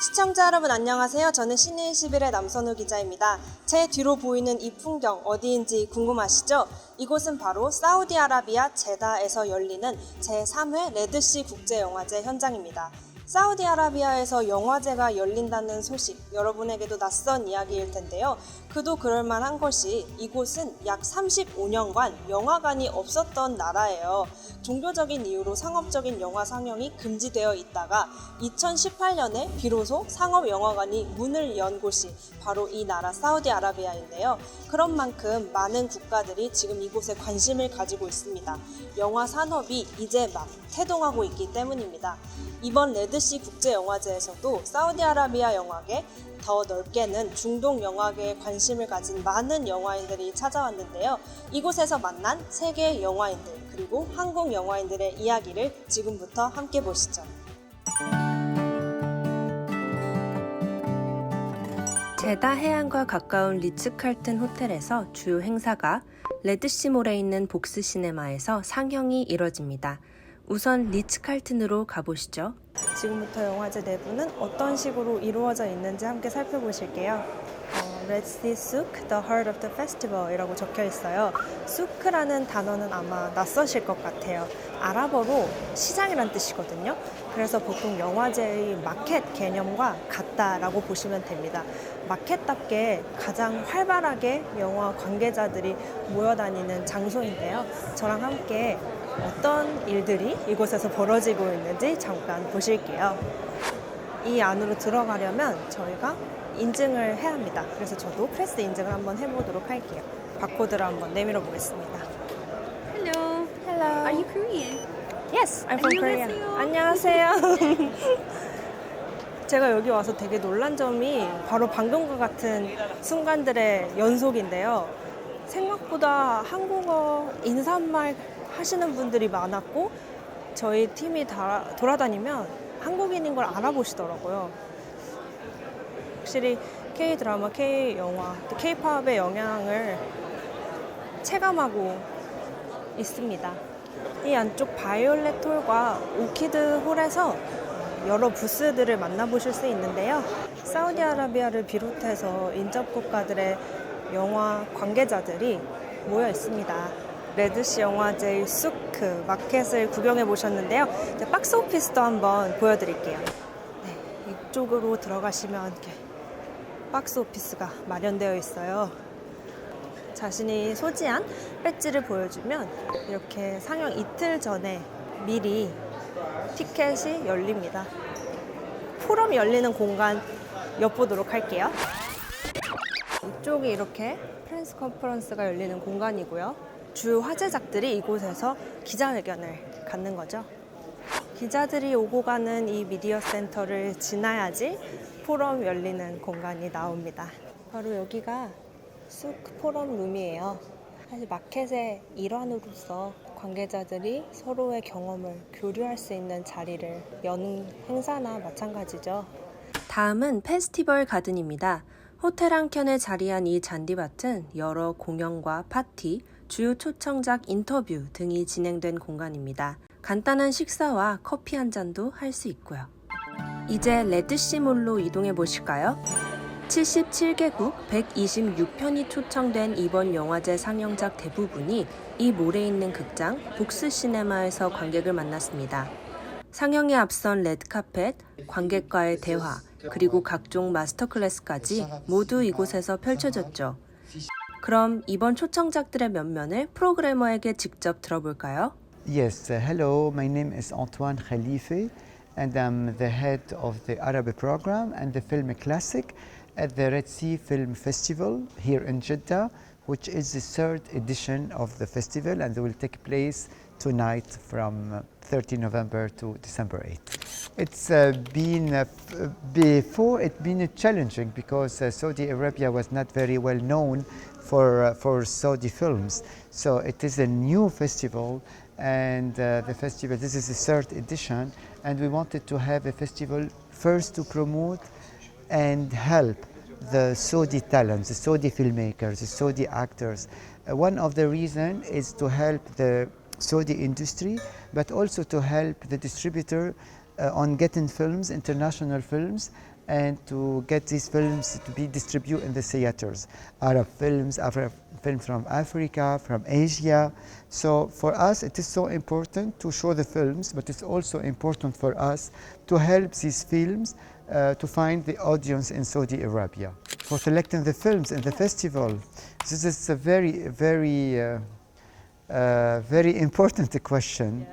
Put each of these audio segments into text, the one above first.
시청자 여러분 안녕하세요. 저는 신의21의 남선우 기자입니다. 제 뒤로 보이는 이 풍경 어디인지 궁금하시죠? 이곳은 바로 사우디아라비아 제다에서 열리는 제3회 레드시 국제영화제 현장입니다. 사우디아라비아에서 영화제가 열린다는 소식 여러분에게도 낯선 이야기일 텐데요. 그도 그럴만한 것이 이곳은 약 35년간 영화관이 없었던 나라예요. 종교적인 이유로 상업적인 영화 상영이 금지되어 있다가 2018년에 비로소 상업영화관이 문을 연 곳이 바로 이 나라 사우디아라비아인데요. 그런 만큼 많은 국가들이 지금 이곳에 관심을 가지고 있습니다. 영화 산업이 이제 막 태동하고 있기 때문입니다. 이번 레드시 국제영화제에서도 사우디아라비아 영화계, 더 넓게는 중동 영화계에 관심을 가진 많은 영화인들이 찾아왔는데요. 이곳에서 만난 세계 영화인들 그리고 한국 영화인들의 이야기를 지금부터 함께 보시죠. 제다 해안과 가까운 리츠칼튼 호텔에서 주요 행사가 레드시몰에 있는 복스 시네마에서 상영이 이뤄집니다. 우선 리츠칼튼으로 가보시죠. 지금부터 영화제 내부는 어떤 식으로 이루어져 있는지 함께 살펴보실게요. Red Sea Souk, The Heart of the Festival 이라고 적혀 있어요. 수크라는 단어는 아마 낯서실 것 같아요. 아랍어로 시장이란 뜻이거든요. 그래서 보통 영화제의 마켓 개념과 같다라고 보시면 됩니다. 마켓답게 가장 활발하게 영화 관계자들이 모여다니는 장소인데요. 저랑 함께 어떤 일들이 이곳에서 벌어지고 있는지 잠깐 보실게요. 이 안으로 들어가려면 저희가 인증을 해야 합니다. 그래서 저도 프레스 인증을 한번 해보도록 할게요. 바코드를 한번 내밀어 보겠습니다. Hello. Hello. Are you Korean? Yes, I'm from Korea. 안녕하세요. 제가 여기 와서 되게 놀란 점이 바로 방금과 같은 순간들의 연속인데요. 생각보다 한국어 인사말 하시는 분들이 많았고 저희 팀이 돌아다니면 한국인인 걸 알아보시더라고요. 확실히 K-드라마, K-영화, K-팝의 영향을 체감하고 있습니다. 이 안쪽 바이올렛 홀과 오키드 홀에서 여러 부스들을 만나보실 수 있는데요. 사우디아라비아를 비롯해서 인접 국가들의 영화 관계자들이 모여 있습니다. 레드시 영화제의 수크 마켓을 구경해 보셨는데요. 이제 박스 오피스도 한번 보여드릴게요. 네, 이쪽으로 들어가시면 이렇게 박스 오피스가 마련되어 있어요. 자신이 소지한 배지를 보여주면 이렇게 상영 이틀 전에 미리 티켓이 열립니다. 포럼이 열리는 공간 엿보도록 할게요. 이쪽이 이렇게 프레스 컨퍼런스가 열리는 공간이고요. 주요 화제작들이 이곳에서 기자회견을 갖는 거죠. 기자들이 오고 가는 이 미디어 센터를 지나야지 포럼 열리는 공간이 나옵니다. 바로 여기가 쑥 포럼 룸이에요. 사실 마켓의 일환으로서 관계자들이 서로의 경험을 교류할 수 있는 자리를 여는 행사나 마찬가지죠. 다음은 페스티벌 가든입니다. 호텔 한켠에 자리한 이 잔디밭은 여러 공연과 파티, 주요 초청작 인터뷰 등이 진행된 공간입니다. 간단한 식사와 커피 한 잔도 할 수 있고요. 이제 레드시몰로 이동해 보실까요? 77개국 126편이 초청된 이번 영화제 상영작 대부분이 이 몰에 있는 극장 복스 시네마에서 관객을 만났습니다. 상영에 앞선 레드카펫, 관객과의 대화, 그리고 각종 마스터 클래스까지 모두 이곳에서 펼쳐졌죠. 그럼 이번 초청작들의 면면을 프로그래머에게 직접 들어볼까요? Yes, hello, my name is Antoine Khalife and I'm the head of the Arabic program and the film classic at the Red Sea Film Festival here in Jeddah, which is the third edition of the festival and it will take place tonight from 30 November to December 8th. It's before it's been challenging because Saudi Arabia was not very well known for Saudi films. So it is a new festival and the festival, this is the third edition and we wanted to have a festival first to promote and help the Saudi talents, the Saudi filmmakers, the Saudi actors. One of the reasons is to help the Saudi industry, but also to help the distributor on getting films, international films, and to get these films to be distributed in the theaters. Arab films from Africa, from Asia. So for us it is so important to show the films, but it's also important for us to help these films to find the audience in Saudi Arabia. For selecting the films in the festival, this is a very important question.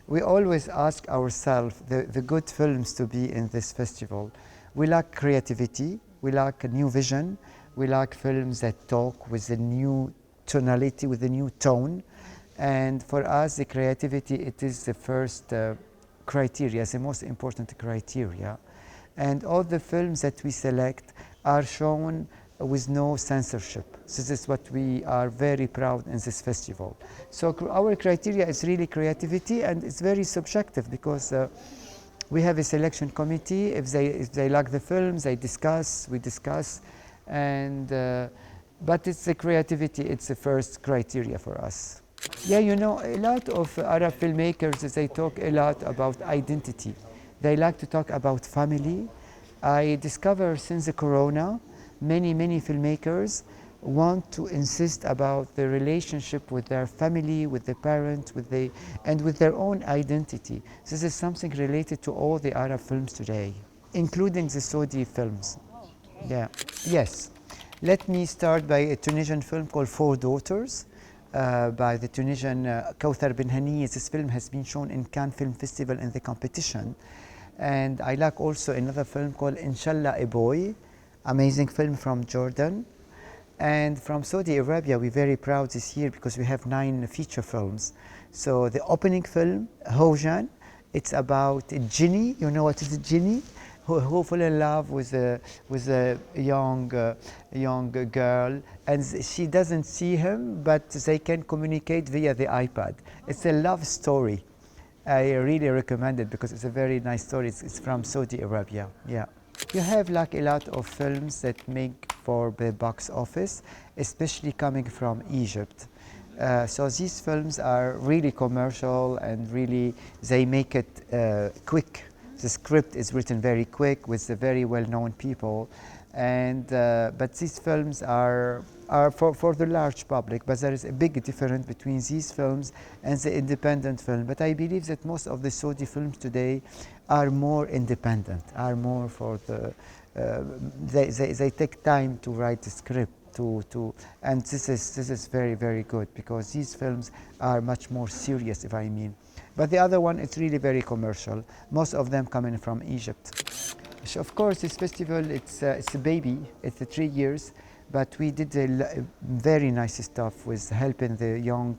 We always ask ourselves the good films to be in this festival. We lack creativity, we lack a new vision, we lack films that talk with a new tonality, with a new tone. And for us, the creativity, it is the first criteria, the most important criteria. And all the films that we select are shown with no censorship. This is what we are very proud in this festival. So our criteria is really creativity, and it's very subjective because we have a selection committee. If they like the films, we discuss, and but it's the creativity. It's the first criteria for us. Yeah, you know, a lot of Arab filmmakers, they talk a lot about identity. They like to talk about family. I discovered since the corona, many filmmakers want to insist about the relationship with their family, with the parents, and with their own identity. This is something related to all the Arab films today, including the Saudi films. Yeah. Yes. Let me start by a Tunisian film called Four Daughters by the Tunisian Kawthar Ben Hani. This film has been shown in Cannes Film Festival in the competition. And I like also another film called Inshallah a Boy, amazing film from Jordan. And from Saudi Arabia, we're very proud this year because we have 9 feature films. So the opening film, Hojan, it's about a genie. You know what is a genie? Who fall in love with a young girl, and she doesn't see him, but they can communicate via the iPad. It's a love story. I really recommend it because it's a very nice story. It's from Saudi Arabia. Yeah. You have like a lot of films that make for the box office, especially coming from Egypt. So these films are really commercial and really they make it quick. The script is written very quick with the very well-known people, and but these films are for the large public. But there is a big difference between these films and the independent film. But I believe that most of the Saudi films today are more independent, are more for the. They take time to write the script. And this is very good because these films are much more serious, if I mean. But the other one, it's really very commercial. Most of them coming from Egypt. So of course, this festival, it's a baby. It's 3 years, but we did very nice stuff with helping the young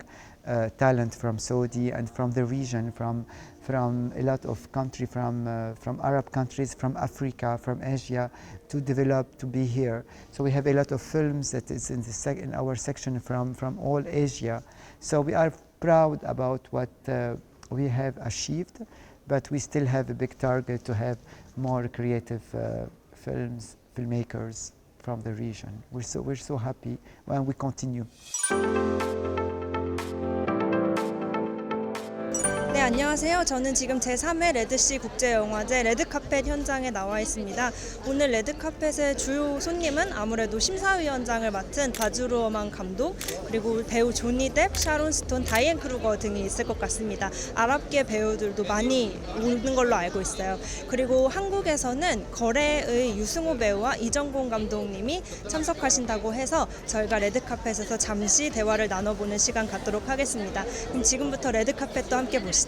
talent from Saudi and from the region, from a lot of countries, from Arab countries, from Africa, from Asia, to develop, to be here. So we have a lot of films that is in our section from all Asia. So we are proud about what we have achieved, but we still have a big target to have more creative filmmakers from the region. We're so happy when we continue. 네, 안녕하세요. 저는 지금 제3회 레드시 국제영화제 레드카펫 현장에 나와 있습니다. 오늘 레드카펫의 주요 손님은 아무래도 심사위원장을 맡은 바즈 루어만 감독, 그리고 배우 조니 뎁, 샤론 스톤, 다이앤 크루거 등이 있을 것 같습니다. 아랍계 배우들도 많이 오는 걸로 알고 있어요. 그리고 한국에서는 거래의 유승호 배우와 이정곤 감독님이 참석하신다고 해서 저희가 레드카펫에서 잠시 대화를 나눠보는 시간 갖도록 하겠습니다. 그럼 지금부터 레드카펫도 함께 보시죠.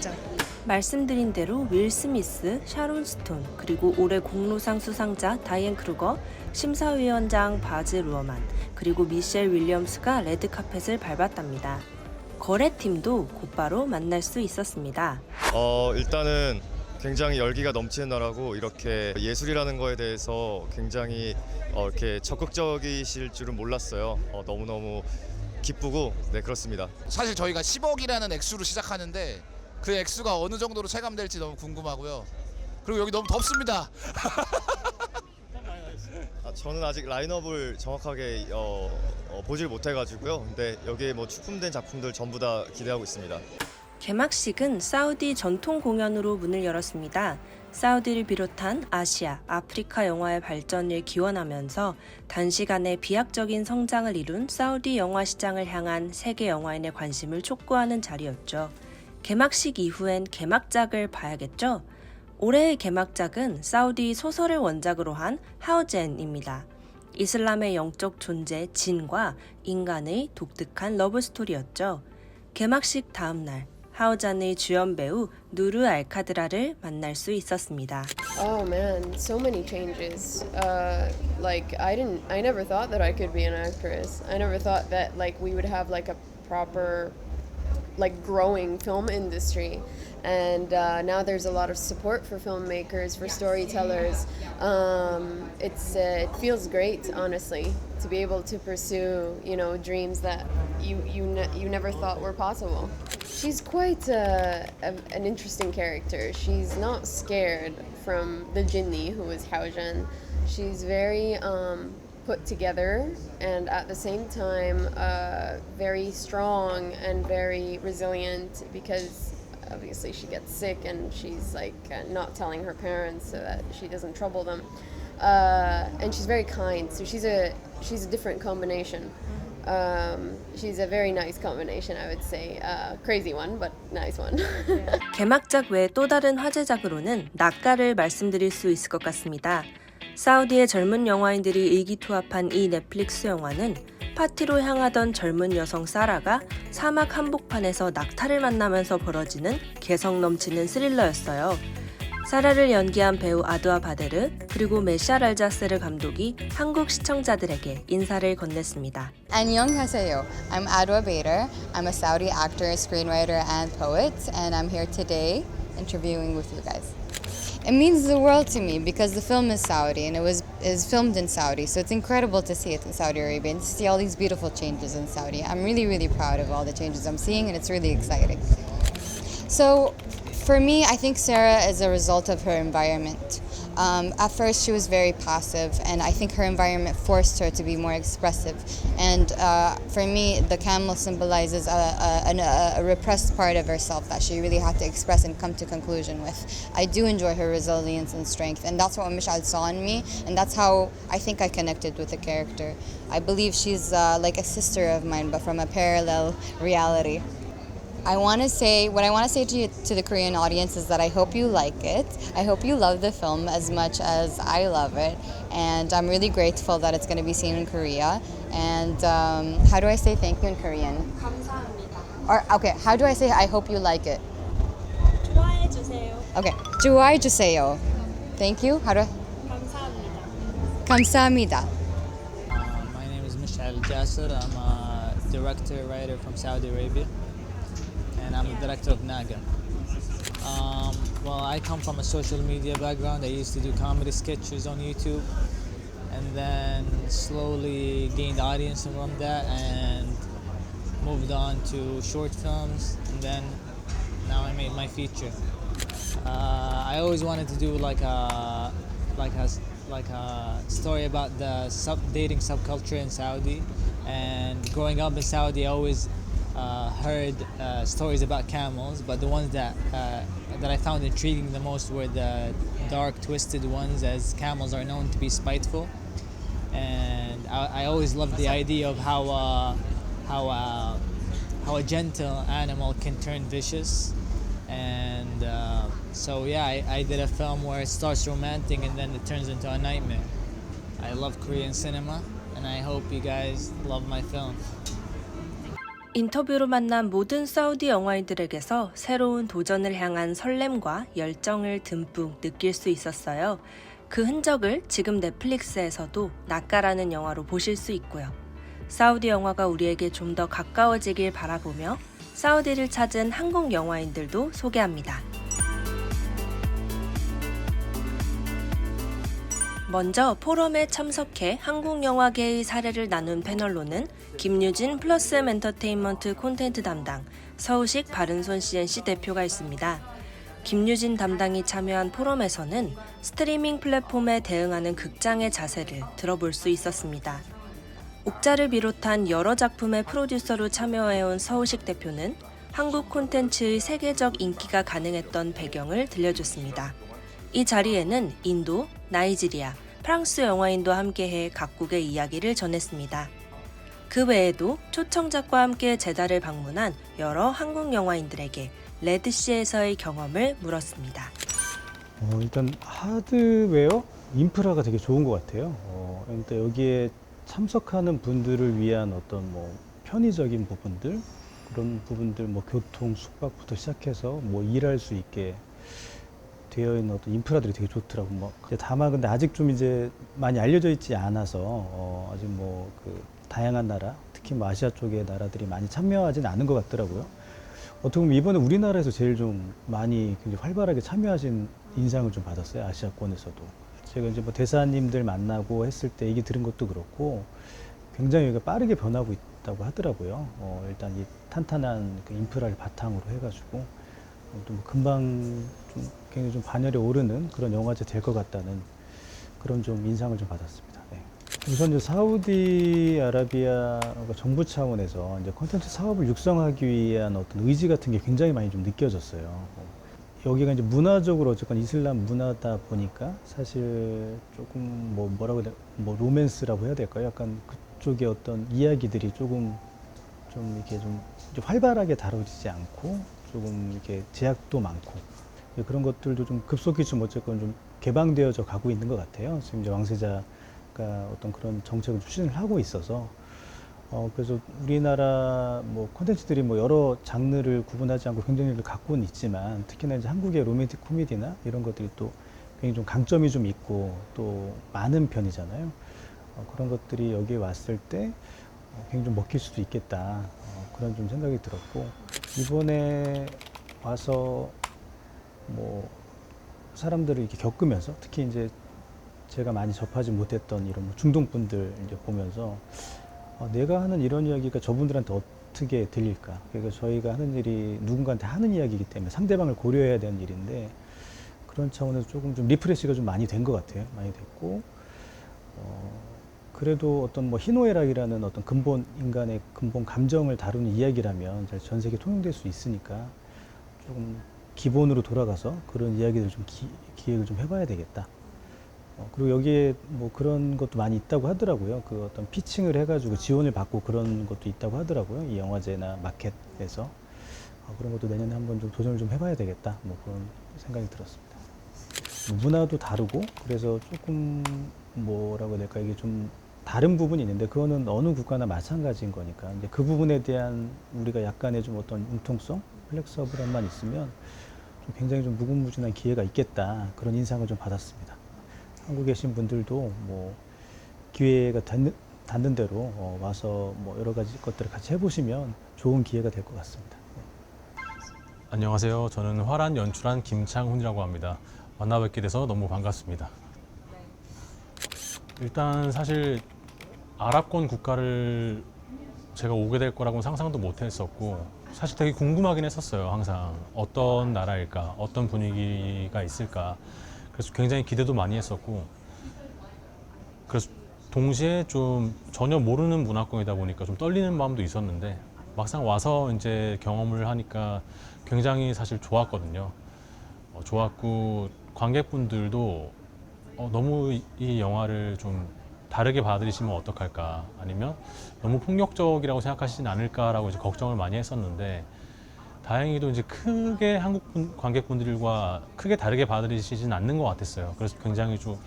말씀드린 대로 윌 스미스, 샤론 스톤, 그리고 올해 공로상 수상자 다이앤 크루거, 심사위원장 바즈 루어만, 그리고 미셸 윌리엄스가 레드카펫을 밟았답니다. 거래팀도 곧바로 만날 수 있었습니다. 일단은 굉장히 열기가 넘치는 나라고 이렇게 예술이라는 거에 대해서 굉장히 이렇게 적극적이실 줄은 몰랐어요. 너무너무 기쁘고 네 그렇습니다. 사실 저희가 10억이라는 액수로 시작하는데 그 액수가 어느 정도로 체감될지 너무 궁금하고요. 그리고 여기 너무 덥습니다. 저는 아직 라인업을 정확하게 보질 못해가지고요. 근데 여기에 뭐 출품된 작품들 전부 다 기대하고 있습니다. 개막식은 사우디 전통 공연으로 문을 열었습니다. 사우디를 비롯한 아시아, 아프리카 영화의 발전을 기원하면서 단시간에 비약적인 성장을 이룬 사우디 영화 시장을 향한 세계 영화인의 관심을 촉구하는 자리였죠. 개막식 이후엔 개막작을 봐야겠죠? 올해의 개막작은 사우디 소설을 원작으로 한 하우젠입니다. 이슬람의 영적 존재 진과 인간의 독특한 러브스토리였죠. 개막식 다음날 하우잔의 주연 배우 누르 알카드라를 만날 수 있었습니다. Oh man, so many changes. I never thought that I could be an actress. I never thought that we would have a proper growing film industry. And now there's a lot of support for filmmakers, for storytellers. It feels great, honestly, to be able to pursue, dreams that you never thought were possible. She's quite an interesting character. She's not scared from the Jinni, who is Haojan. She's very put together and at the same time very strong and very resilient, because obviously she gets sick and she's not telling her parents so that she doesn't trouble them, and she's very kind, so she's a different combination. She's a very nice combination, I would say. Crazy one, but nice one. 개막작 외 또 다른 화제작으로는 낙가를 말씀드릴 수 있을 것 같습니다. 사우디의 젊은 영화인들이 의기투합한 이 넷플릭스 영화는 파티로 향하던 젊은 여성 사라가 사막 한복판에서 낙타를 만나면서 벌어지는 개성 넘치는 스릴러였어요. 사라를 연기한 배우 아두아 바데르 그리고 메샬 알자스르 감독이 한국 시청자들에게 인사를 건넸습니다. 안녕하세요. I'm Adwa Bader. I'm a Saudi actor, screenwriter, and poet, and I'm here today interviewing with you guys. It means the world to me because the film is Saudi and is filmed in Saudi, so it's incredible to see it in Saudi Arabia and to see all these beautiful changes in Saudi. I'm really, really proud of all the changes I'm seeing, and it's really exciting. So, for me, I think Sarah is a result of her environment. At first, she was very passive, and I think her environment forced her to be more expressive. And for me, the camel symbolizes a repressed part of herself that she really had to express and come to conclusion with. I do enjoy her resilience and strength, and that's what Mishal saw in me, and that's how I think I connected with the character. I believe she's like a sister of mine, but from a parallel reality. What I want to say to the Korean audience is that I hope you like it. I hope you love the film as much as I love it. And I'm really grateful that it's going to be seen in Korea. And how do I say thank you in Korean? 감사합니다. Or, okay, how do I say I hope you like it? 좋아해주세요. Okay, 좋아해주세요. Thank you. How do I? 감사합니다. 감사합니다. My name is Mishal Jasser. I'm a director, writer from Saudi Arabia, and I'm the director of Naga. Well, I come from a social media background. I used to do comedy sketches on YouTube, and then slowly gained audience from that, and moved on to short films, and then now I made my feature. I always wanted to do like a story about the dating subculture in Saudi, and growing up in Saudi, I always heard stories about camels, but the ones that I found intriguing the most were the dark, twisted ones, as camels are known to be spiteful. And I always loved the idea of how a gentle animal can turn vicious. And so yeah, I did a film where it starts romantic and then it turns into a nightmare. I love Korean cinema, and I hope you guys love my film. 인터뷰로 만난 모든 사우디 영화인들에게서 새로운 도전을 향한 설렘과 열정을 듬뿍 느낄 수 있었어요. 그 흔적을 지금 넷플릭스에서도 낙가라는 영화로 보실 수 있고요. 사우디 영화가 우리에게 좀 더 가까워지길 바라보며 사우디를 찾은 한국 영화인들도 소개합니다. 먼저 포럼에 참석해 한국 영화계의 사례를 나눈 패널로는 김유진 플러스엠 엔터테인먼트 콘텐츠 담당 서우식 바른손 CNC 대표가 있습니다. 김유진 담당이 참여한 포럼에서는 스트리밍 플랫폼에 대응하는 극장의 자세를 들어볼 수 있었습니다. 옥자를 비롯한 여러 작품의 프로듀서로 참여해온 서우식 대표는 한국 콘텐츠의 세계적 인기가 가능했던 배경을 들려줬습니다. 이 자리에는 인도, 나이지리아, 프랑스 영화인도 함께해 각국의 이야기를 전했습니다. 그 외에도 초청작과 함께 제다를 방문한 여러 한국 영화인들에게 레드시에서의 경험을 물었습니다. 일단 하드웨어, 인프라가 되게 좋은 것 같아요. 그러니까 여기에 참석하는 분들을 위한 어떤 뭐 편의적인 부분들, 그런 부분들, 뭐 교통, 숙박부터 시작해서 뭐 일할 수 있게 되어 있는 어떤 인프라들이 되게 좋더라고. 뭐 다만 근데 아직 좀 이제 많이 알려져 있지 않아서 아직 뭐 그 다양한 나라, 특히 뭐 아시아 쪽의 나라들이 많이 참여하지는 않은 것 같더라고요. 어떻게 보면 이번에 우리나라에서 제일 좀 많이 굉장히 활발하게 참여하신 인상을 좀 받았어요. 아시아권에서도. 제가 이제 뭐 대사님들 만나고 했을 때 얘기 들은 것도 그렇고 굉장히 여기가 빠르게 변하고 있다고 하더라고요. 일단 이 탄탄한 그 인프라를 바탕으로 해가지고 또 뭐 금방 좀 굉장히 좀 반열에 오르는 그런 영화제 될 것 같다는 그런 좀 인상을 좀 받았습니다. 네. 우선 이제 사우디아라비아 정부 차원에서 이제 콘텐츠 사업을 육성하기 위한 어떤 의지 같은 게 굉장히 많이 좀 느껴졌어요. 여기가 이제 문화적으로 어쨌건 이슬람 문화다 보니까 사실 조금 뭐 뭐라고 해야 뭐 로맨스라고 해야 될까요? 약간 그쪽의 어떤 이야기들이 조금 좀 이렇게 좀 활발하게 다뤄지지 않고 조금 이렇게 제약도 많고 그런 것들도 좀 급속히 좀 어쨌건 좀 개방되어져 가고 있는 것 같아요. 지금 이제 왕세자가 어떤 그런 정책을 추진을 하고 있어서 그래서 우리나라 뭐 콘텐츠들이 뭐 여러 장르를 구분하지 않고 경쟁력을 갖고는 있지만 특히나 이제 한국의 로맨틱 코미디나 이런 것들이 또 굉장히 좀 강점이 좀 있고 또 많은 편이잖아요. 그런 것들이 여기에 왔을 때 굉장히 좀 먹힐 수도 있겠다. 그런 좀 생각이 들었고 이번에 와서 뭐 사람들을 이렇게 겪으면서 특히 이제 제가 많이 접하지 못했던 이런 뭐 중동 분들 이제 보면서 내가 하는 이런 이야기가 저분들한테 어떻게 들릴까? 그러니까 저희가 하는 일이 누군가한테 하는 이야기이기 때문에 상대방을 고려해야 되는 일인데 그런 차원에서 조금 좀 리프레시가 좀 많이 된 것 같아요. 많이 됐고 그래도 어떤 뭐 희노애락이라는 어떤 근본 인간의 근본 감정을 다루는 이야기라면 전 세계 통용될 수 있으니까 조금 기본으로 돌아가서 그런 이야기들 좀 기획을 좀 해봐야 되겠다. 그리고 여기에 뭐 그런 것도 많이 있다고 하더라고요. 그 어떤 피칭을 해가지고 지원을 받고 그런 것도 있다고 하더라고요. 이 영화제나 마켓에서 그런 것도 내년에 한번 좀 도전을 좀 해봐야 되겠다. 뭐 그런 생각이 들었습니다. 문화도 다르고 그래서 조금 뭐라고 해야 될까 이게 좀 다른 부분이 있는데 그거는 어느 국가나 마찬가지인 거니까 이제 그 부분에 대한 우리가 약간의 좀 어떤 융통성, 플렉서블함만 있으면 좀 굉장히 좀 무궁무진한 기회가 있겠다 그런 인상을 좀 받았습니다. 한국에 계신 분들도 뭐 기회가 닿는 대로 와서 뭐 여러 가지 것들을 같이 해보시면 좋은 기회가 될 것 같습니다. 안녕하세요. 저는 화란 연출한 김창훈이라고 합니다. 만나 뵙게 돼서 너무 반갑습니다. 일단 사실 아랍권 국가를 제가 오게 될 거라고는 상상도 못 했었고 사실 되게 궁금하긴 했었어요. 항상 어떤 나라일까, 어떤 분위기가 있을까. 그래서 굉장히 기대도 많이 했었고 그래서 동시에 좀 전혀 모르는 문화권이다 보니까 좀 떨리는 마음도 있었는데 막상 와서 이제 경험을 하니까 굉장히 사실 좋았거든요. 좋았고 관객분들도 너무 이 영화를 좀 다르게 받아들이시면 어떡할까 아니면 너무 폭력적이라고 생각하시진 않을까라고 이제 걱정을 많이 했었는데 다행히도 이제 크게 한국 관객분들과 크게 다르게 받아들이시진 않는 것 같았어요. 그래서 굉장히 좀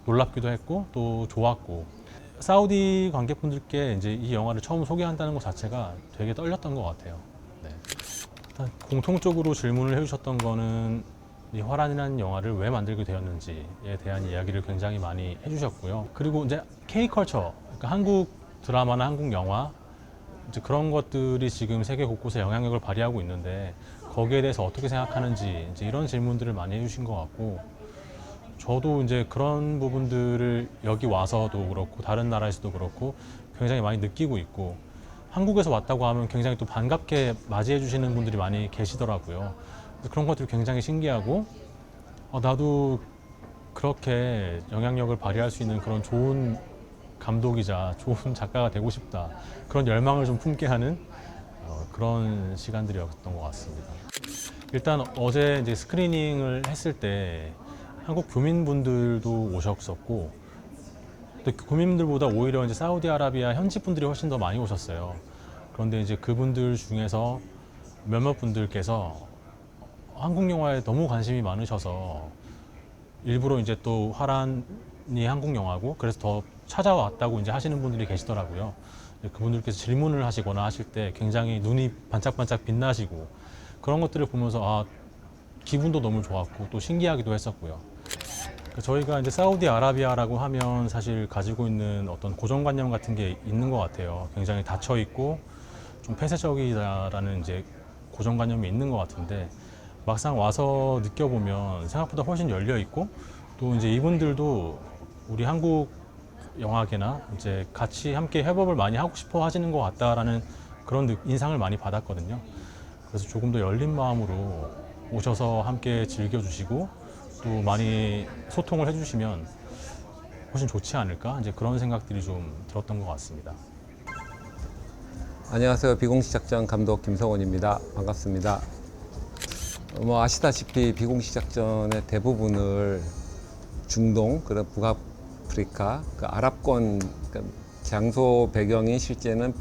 놀랍기도 했고 또 좋았고 사우디 관객분들께 이제 이 영화를 처음 소개한다는 것 자체가 되게 떨렸던 것 같아요. 네. 일단 공통적으로 질문을 해주셨던 거는 이 화란이라는 영화를 왜 만들게 되었는지에 대한 이야기를 굉장히 많이 해주셨고요. 그리고 이제 K컬처, 그러니까 한국 드라마나 한국 영화 이제 그런 것들이 지금 세계 곳곳에 영향력을 발휘하고 있는데 거기에 대해서 어떻게 생각하는지 이제 이런 질문들을 많이 해주신 것 같고 저도 이제 그런 부분들을 여기 와서도 그렇고 다른 나라에서도 그렇고 굉장히 많이 느끼고 있고 한국에서 왔다고 하면 굉장히 또 반갑게 맞이해 주시는 분들이 많이 계시더라고요. 그런 것들이 굉장히 신기하고 나도 그렇게 영향력을 발휘할 수 있는 그런 좋은 감독이자 좋은 작가가 되고 싶다 그런 열망을 좀 품게 하는 그런 시간들이었던 것 같습니다. 일단 어제 이제 스크리닝을 했을 때 한국 교민분들도 오셨었고 또 교민들보다 오히려 이제 사우디아라비아 현지 분들이 훨씬 더 많이 오셨어요. 그런데 이제 그분들 중에서 몇몇 분들께서 한국 영화에 너무 관심이 많으셔서 일부러 이제 또 화란이 한국 영화고 그래서 더 찾아왔다고 이제 하시는 분들이 계시더라고요. 그분들께서 질문을 하시거나 하실 때 굉장히 눈이 반짝반짝 빛나시고 그런 것들을 보면서 아, 기분도 너무 좋았고 또 신기하기도 했었고요. 저희가 이제 사우디아라비아라고 하면 사실 가지고 있는 어떤 고정관념 같은 게 있는 것 같아요. 굉장히 닫혀 있고 좀 폐쇄적이다라는 이제 고정관념이 있는 것 같은데 막상 와서 느껴보면 생각보다 훨씬 열려 있고 또 이제 이분들도 우리 한국 영화계나 이제 같이 함께 협업을 많이 하고 싶어 하시는 것 같다라는 그런 인상을 많이 받았거든요. 그래서 조금 더 열린 마음으로 오셔서 함께 즐겨주시고 또 많이 소통을 해주시면 훨씬 좋지 않을까 이제 그런 생각들이 좀 들었던 것 같습니다. 안녕하세요. 비공식 작전 감독 김성원입니다. 반갑습니다. 뭐 아시다시피 비공식 작전의 대부분을 중동, 그리고 북아프리카, 그 아랍권 그러니까 장소 배경이 실제는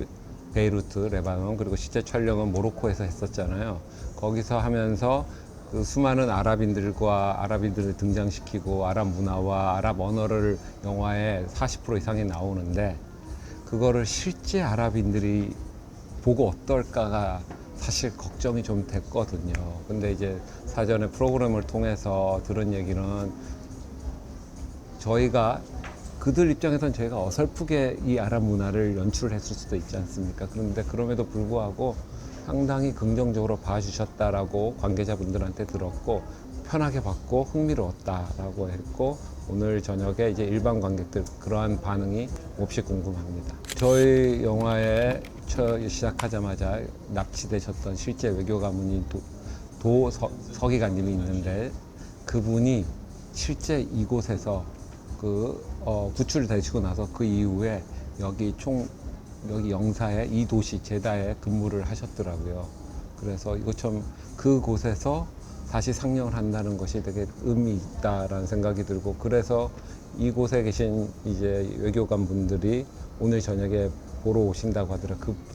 베이루트, 레바논, 그리고 실제 촬영은 모로코에서 했었잖아요. 거기서 하면서 그 수많은 아랍인들과 아랍인들을 등장시키고 아랍 문화와 아랍 언어를 영화에 40% 이상이 나오는데 그거를 실제 아랍인들이 보고 어떨까가 사실 걱정이 좀 됐거든요. 근데 이제 사전에 프로그램을 통해서 들은 얘기는 저희가 그들 입장에선 저희가 어설프게 이 아랍 문화를 연출했을 수도 있지 않습니까? 그런데 그럼에도 불구하고 상당히 긍정적으로 봐주셨다라고 관계자분들한테 들었고 편하게 봤고 흥미로웠다라고 했고 오늘 저녁에 이제 일반 관객들 그러한 반응이 몹시 궁금합니다. 저희 영화에 시작하자마자 납치되셨던 실제 외교 가문인 서기관님이 있는데 그분이 실제 이곳에서 구출되시고 나서 그 이후에 여기 영사에 이 도시 제다에 근무를 하셨더라고요. 그래서 이것처럼 그곳에서 다시 상영을 한다는 것이 되게 의미 있다라는 생각이 들고 그래서 이곳에 계신 이제 외교관 분들이 오늘 저녁에 보러 오신다고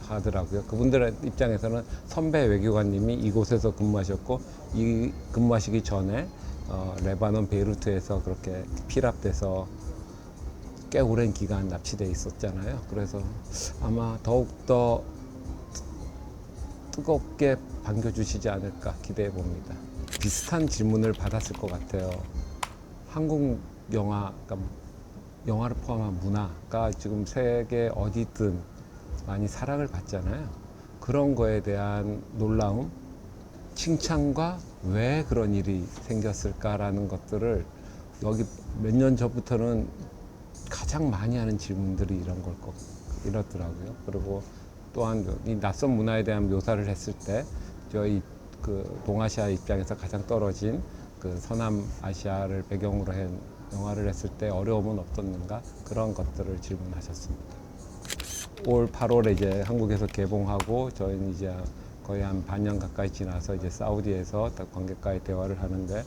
하더라고요. 그분들 입장에서는 선배 외교관님이 이곳에서 근무하셨고 이 근무하시기 전에 레바논 베이루트에서 그렇게 피랍돼서 꽤 오랜 기간 납치돼 있었잖아요. 그래서 아마 더욱더 뜨겁게 반겨주시지 않을까 기대해 봅니다. 비슷한 질문을 받았을 것 같아요. 한국 영화, 그러니까 영화를 포함한 문화가 지금 세계 어디든 많이 사랑을 받잖아요. 그런 거에 대한 놀라움, 칭찬과 왜 그런 일이 생겼을까라는 것들을 여기 몇 년 전부터는 가장 많이 하는 질문들이 이렇더라고요. 그리고 또한 이 낯선 문화에 대한 묘사를 했을 때 저희 그 동아시아 입장에서 가장 떨어진 그 서남아시아를 배경으로 한 영화를 했을 때 어려움은 없었는가 그런 것들을 질문하셨습니다. 올 8월에 이제 한국에서 개봉하고 저희는 이제 거의 한 반년 가까이 지나서 이제 사우디에서 관객과의 대화를 하는데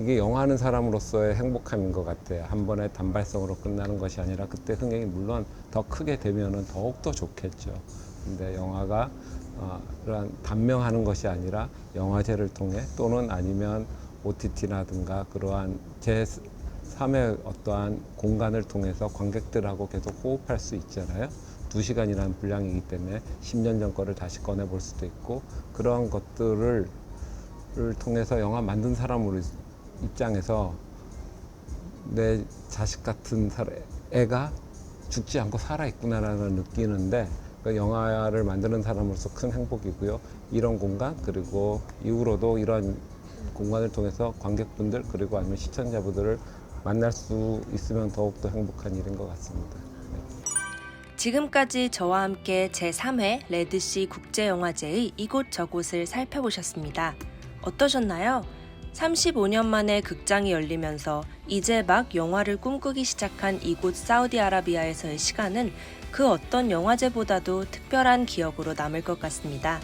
이게 영화하는 사람으로서의 행복함인 것 같아요. 한 번에 단발성으로 끝나는 것이 아니라 그때 흥행이 물론 더 크게 되면은 더욱더 좋겠죠. 근데 영화가 그런 단명하는 것이 아니라 영화제를 통해 또는 아니면 OTT라든가 그러한 제3의 어떠한 공간을 통해서 관객들하고 계속 호흡할 수 있잖아요. 2시간이라는 분량이기 때문에 10년 전 거를 다시 꺼내볼 수도 있고 그런 것들을 통해서 영화 만든 사람 입장에서 내 자식 같은 애가 죽지 않고 살아있구나라는 느끼는데 그 영화를 만드는 사람으로서 큰 행복이고요. 이런 공간 그리고 이후로도 이런 공간을 통해서 관객분들 그리고 아니면 시청자분들을 만날 수 있으면 더욱더 행복한 일인 것 같습니다. 지금까지 저와 함께 제3회 레드시 국제영화제의 이곳저곳을 살펴보셨습니다. 어떠셨나요? 35년 만에 극장이 열리면서 이제 막 영화를 꿈꾸기 시작한 이곳 사우디아라비아에서의 시간은 그 어떤 영화제보다도 특별한 기억으로 남을 것 같습니다.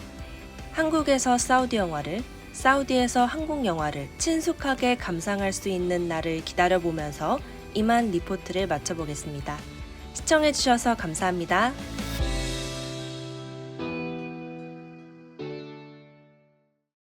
한국에서 사우디 영화를, 사우디에서 한국 영화를 친숙하게 감상할 수 있는 날을 기다려보면서 이만 리포트를 마쳐보겠습니다. 시청해주셔서 감사합니다.